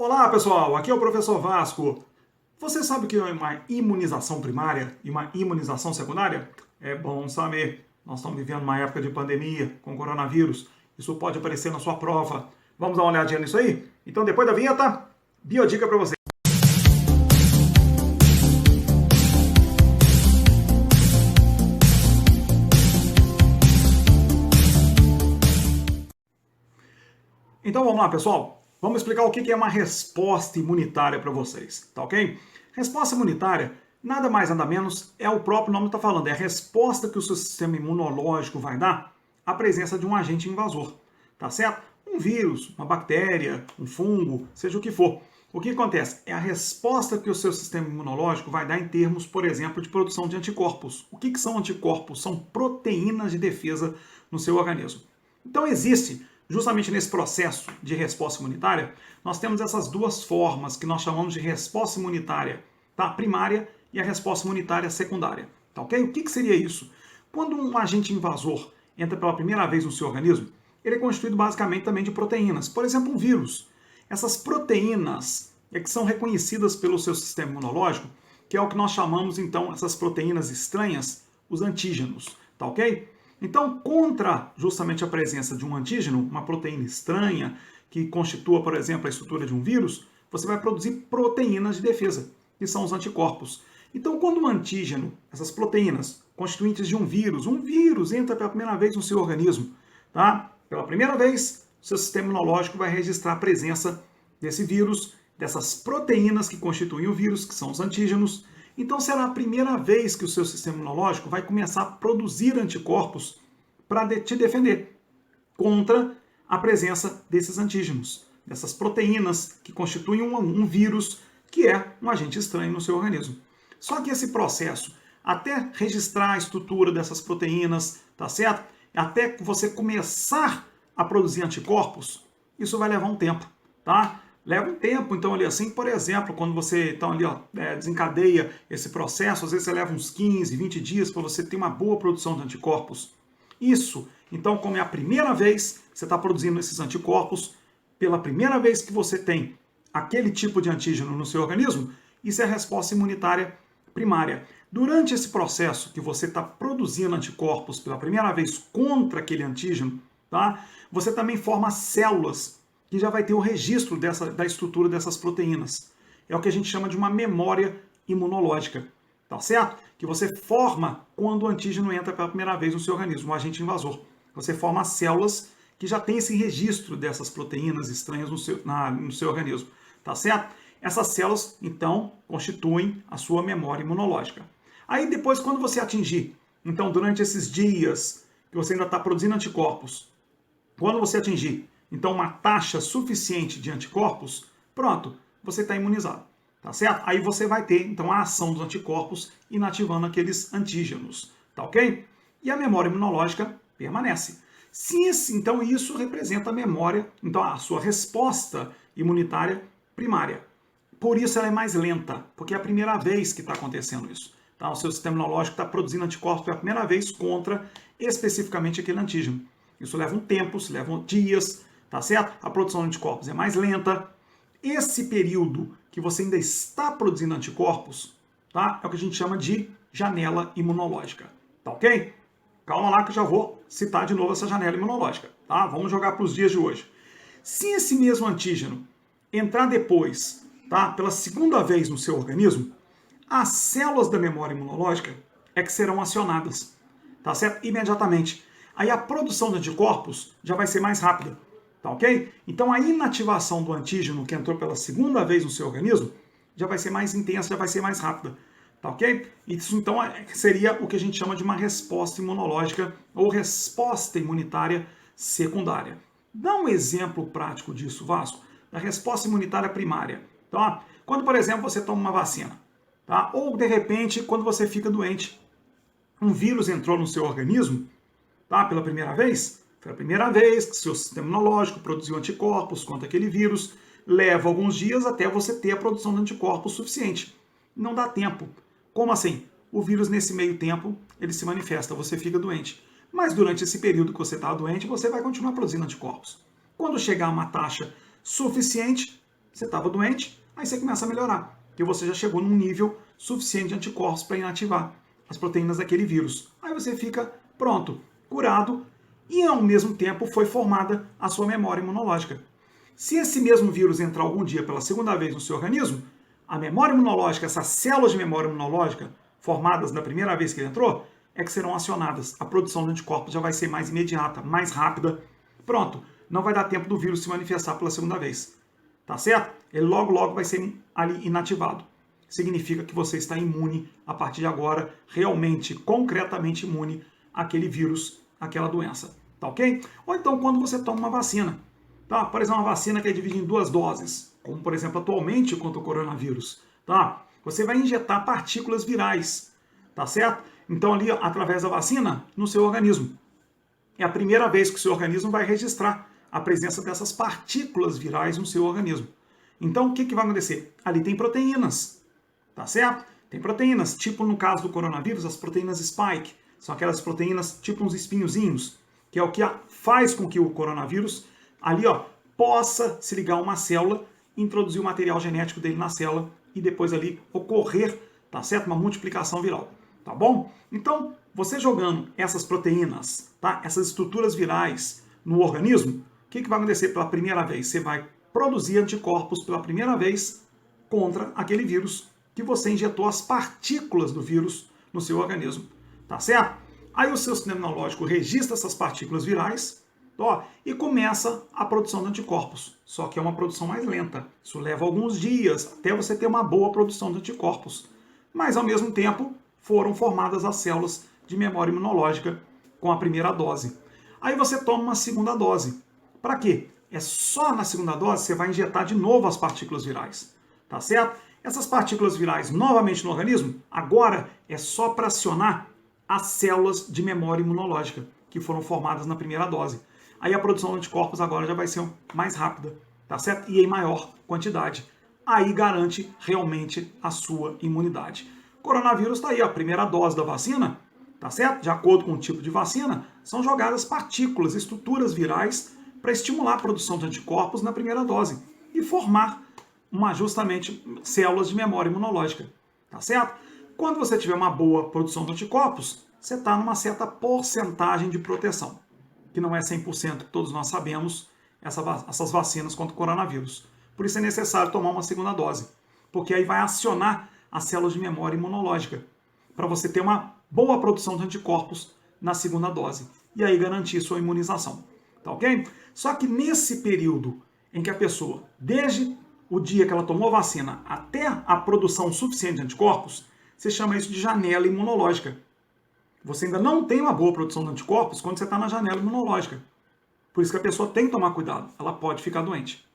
Olá pessoal, aqui é o professor Vasco. Você sabe o que é uma imunização primária e uma imunização secundária? É bom saber. Nós estamos vivendo uma época de pandemia com coronavírus. Isso pode aparecer na sua prova. Vamos dar uma olhadinha nisso aí? Então depois da vinheta, biodica para você. Então vamos lá pessoal. Vamos explicar o que é uma resposta imunitária para vocês, tá ok? Resposta imunitária, nada mais nada menos, é o próprio nome que está falando, é a resposta que o seu sistema imunológico vai dar à presença de um agente invasor, tá certo? Um vírus, uma bactéria, um fungo, seja o que for. O que acontece? É a resposta que o seu sistema imunológico vai dar em termos, por exemplo, de produção de anticorpos. O que são anticorpos? São proteínas de defesa no seu organismo. Então existe justamente nesse processo de resposta imunitária, nós temos essas duas formas que nós chamamos de resposta imunitária, tá? Primária e a resposta imunitária secundária, tá ok? O que seria isso? Quando um agente invasor entra pela primeira vez no seu organismo, ele é constituído basicamente também de proteínas, por exemplo, um vírus. Essas proteínas é que são reconhecidas pelo seu sistema imunológico, que é o que nós chamamos, então, essas proteínas estranhas, os antígenos, tá ok? Então, contra justamente a presença de um antígeno, uma proteína estranha, que constitua, por exemplo, a estrutura de um vírus, você vai produzir proteínas de defesa, que são os anticorpos. Então, quando um antígeno, essas proteínas constituintes de um vírus entra pela primeira vez no seu organismo, tá? Pela primeira vez, o seu sistema imunológico vai registrar a presença desse vírus, dessas proteínas que constituem o vírus, que são os antígenos. Então será a primeira vez que o seu sistema imunológico vai começar a produzir anticorpos para te defender contra a presença desses antígenos, dessas proteínas que constituem um vírus que é um agente estranho no seu organismo. Só que esse processo, até registrar a estrutura dessas proteínas, tá certo? Até você começar a produzir anticorpos, isso vai levar um tempo, tá? Leva um tempo, então ali assim, por exemplo, quando você então, ali, desencadeia esse processo, às vezes você leva uns 15, 20 dias para você ter uma boa produção de anticorpos. Isso, então, como é a primeira vez que você está produzindo esses anticorpos, pela primeira vez que você tem aquele tipo de antígeno no seu organismo, isso é a resposta imunitária primária. Durante esse processo que você está produzindo anticorpos pela primeira vez contra aquele antígeno, tá? Você também forma células que já vai ter o registro da estrutura dessas proteínas. É o que a gente chama de uma memória imunológica, tá certo? Que você forma quando o antígeno entra pela primeira vez no seu organismo, o agente invasor. Você forma células que já têm esse registro dessas proteínas estranhas no seu organismo, tá certo? Essas células, então, constituem a sua memória imunológica. Aí depois, quando você atingir, então, durante esses dias que você ainda está produzindo anticorpos, quando você atingir então uma taxa suficiente de anticorpos, pronto, você está imunizado, tá certo? Aí você vai ter então a ação dos anticorpos inativando aqueles antígenos, tá ok? E a memória imunológica permanece. Então isso representa a memória, então a sua resposta imunitária primária. Por isso ela é mais lenta, porque é a primeira vez que está acontecendo isso. Tá? O seu sistema imunológico está produzindo anticorpos pela primeira vez contra especificamente aquele antígeno. Isso leva um tempo, isso leva dias, tá certo? A produção de anticorpos é mais lenta. Esse período que você ainda está produzindo anticorpos, tá? É o que a gente chama de janela imunológica, tá ok? Calma lá que eu já vou citar de novo essa janela imunológica, tá? Vamos jogar para os dias de hoje. Se esse mesmo antígeno entrar depois, tá? Pela segunda vez no seu organismo, as células da memória imunológica é que serão acionadas, tá certo? Imediatamente. Aí a produção de anticorpos já vai ser mais rápida. Tá ok? Então a inativação do antígeno que entrou pela segunda vez no seu organismo já vai ser mais intensa, já vai ser mais rápida. Tá ok? Isso então seria o que a gente chama de uma resposta imunológica ou resposta imunitária secundária. Dá um exemplo prático disso, Vasco, da resposta imunitária primária. Tá? Quando, por exemplo, você toma uma vacina, tá? Ou de repente, quando você fica doente, um vírus entrou no seu organismo, tá? Pela primeira vez. Foi a primeira vez que seu sistema imunológico produziu anticorpos contra aquele vírus. Leva alguns dias até você ter a produção de anticorpos suficiente. Não dá tempo. Como assim? O vírus, nesse meio tempo, ele se manifesta, você fica doente. Mas durante esse período que você está doente, você vai continuar produzindo anticorpos. Quando chegar a uma taxa suficiente, você estava doente, aí você começa a melhorar, porque você já chegou num nível suficiente de anticorpos para inativar as proteínas daquele vírus. Aí você fica pronto, curado, e ao mesmo tempo foi formada a sua memória imunológica. Se esse mesmo vírus entrar algum dia pela segunda vez no seu organismo, a memória imunológica, essas células de memória imunológica formadas na primeira vez que ele entrou, é que serão acionadas. A produção de anticorpos já vai ser mais imediata, mais rápida. Pronto, não vai dar tempo do vírus se manifestar pela segunda vez. Tá certo? Ele logo, logo vai ser ali inativado. Significa que você está imune a partir de agora, realmente, concretamente imune àquele vírus, àquela doença. Tá ok? Ou então quando você toma uma vacina. Tá? Por exemplo, uma vacina que é dividida em 2 doses, como por exemplo atualmente contra o coronavírus. Tá? Você vai injetar partículas virais, tá certo? Então ali, através da vacina, no seu organismo. É a primeira vez que o seu organismo vai registrar a presença dessas partículas virais no seu organismo. Então, o que vai acontecer? Ali tem proteínas, tá certo? Tem proteínas, tipo no caso do coronavírus, as proteínas spike, são aquelas proteínas tipo uns espinhozinhos, que é o que faz com que o coronavírus ali, ó, possa se ligar a uma célula, introduzir o material genético dele na célula e depois ali ocorrer, tá certo? Uma multiplicação viral, tá bom? Então, você jogando essas proteínas, tá? Essas estruturas virais no organismo, o que vai acontecer pela primeira vez? Você vai produzir anticorpos pela primeira vez contra aquele vírus que você injetou as partículas do vírus no seu organismo, tá certo? Aí o seu sistema imunológico registra essas partículas virais, ó, e começa a produção de anticorpos. Só que é uma produção mais lenta. Isso leva alguns dias até você ter uma boa produção de anticorpos. Mas, ao mesmo tempo, foram formadas as células de memória imunológica com a primeira dose. Aí você toma uma segunda dose. Para quê? É só na segunda dose você vai injetar de novo as partículas virais. Tá certo? Essas partículas virais novamente no organismo, agora é só para acionar as células de memória imunológica que foram formadas na primeira dose. Aí a produção de anticorpos agora já vai ser mais rápida, tá certo? E em maior quantidade. Aí garante realmente a sua imunidade. Coronavírus está aí, a primeira dose da vacina, tá certo? De acordo com o tipo de vacina, são jogadas partículas, estruturas virais para estimular a produção de anticorpos na primeira dose e formar justamente células de memória imunológica, tá certo? Quando você tiver uma boa produção de anticorpos, você está numa certa porcentagem de proteção, que não é 100%, que todos nós sabemos, essas vacinas contra o coronavírus. Por isso é necessário tomar uma segunda dose, porque aí vai acionar as células de memória imunológica, para você ter uma boa produção de anticorpos na segunda dose, e aí garantir sua imunização, tá ok? Só que nesse período em que a pessoa, desde o dia que ela tomou a vacina até a produção suficiente de anticorpos, você chama isso de janela imunológica. Você ainda não tem uma boa produção de anticorpos quando você está na janela imunológica. Por isso que a pessoa tem que tomar cuidado. Ela pode ficar doente.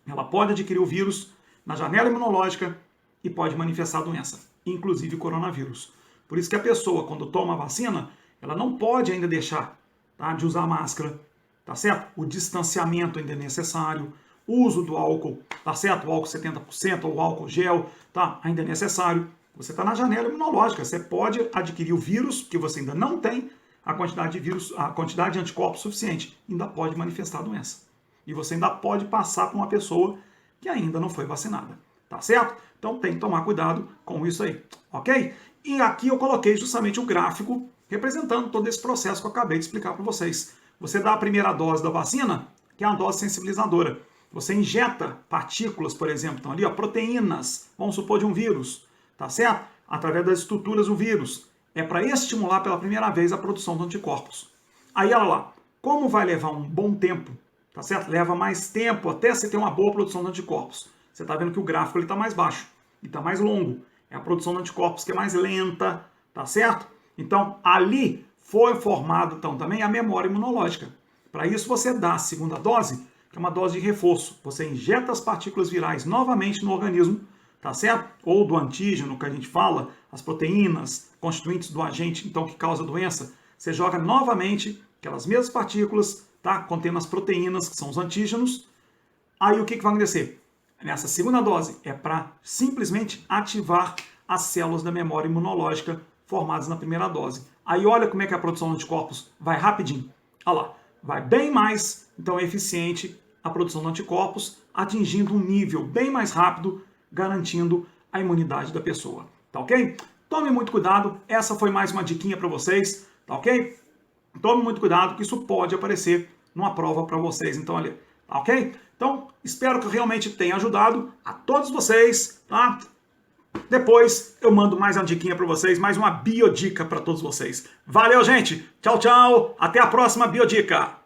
Ela pode adquirir o vírus na janela imunológica e pode manifestar a doença, inclusive coronavírus. Por isso que a pessoa, quando toma a vacina, ela não pode ainda deixar, tá, de usar máscara, tá certo? O distanciamento ainda é necessário. O uso do álcool, tá certo? O álcool 70% ou o álcool gel, tá? Ainda é necessário. Você está na janela imunológica, você pode adquirir o vírus, que você ainda não tem a quantidade de vírus, a quantidade de anticorpos suficiente, ainda pode manifestar a doença. E você ainda pode passar para uma pessoa que ainda não foi vacinada, tá certo? Então tem que tomar cuidado com isso aí, ok? E aqui eu coloquei justamente o gráfico representando todo esse processo que eu acabei de explicar para vocês. Você dá a primeira dose da vacina, que é uma dose sensibilizadora. Você injeta partículas, por exemplo, então ali, ó, proteínas, vamos supor de um vírus, tá certo? Através das estruturas do vírus. É para estimular pela primeira vez a produção de anticorpos. Aí, olha lá, como vai levar um bom tempo, tá certo? Leva mais tempo até você ter uma boa produção de anticorpos. Você está vendo que o gráfico está mais baixo e está mais longo. É a produção de anticorpos que é mais lenta, tá certo? Então, ali foi formado então, também a memória imunológica. Para isso, você dá a segunda dose, que é uma dose de reforço. Você injeta as partículas virais novamente no organismo, tá certo? Ou do antígeno, que a gente fala, as proteínas constituintes do agente, então, que causa a doença. Você joga novamente aquelas mesmas partículas, tá? Contendo as proteínas, que são os antígenos. Aí o que vai acontecer? Nessa segunda dose é para simplesmente ativar as células da memória imunológica formadas na primeira dose. Aí olha como é que a produção de anticorpos vai rapidinho. Olha lá, vai bem mais, então é eficiente a produção de anticorpos, atingindo um nível bem mais rápido, garantindo a imunidade da pessoa, tá ok? Tome muito cuidado, essa foi mais uma diquinha para vocês, tá ok? Tome muito cuidado, que isso pode aparecer numa prova para vocês, então ali, tá ok? Então, espero que realmente tenha ajudado a todos vocês, tá? Depois eu mando mais uma diquinha para vocês, mais uma biodica para todos vocês. Valeu, gente! Tchau, tchau! Até a próxima biodica!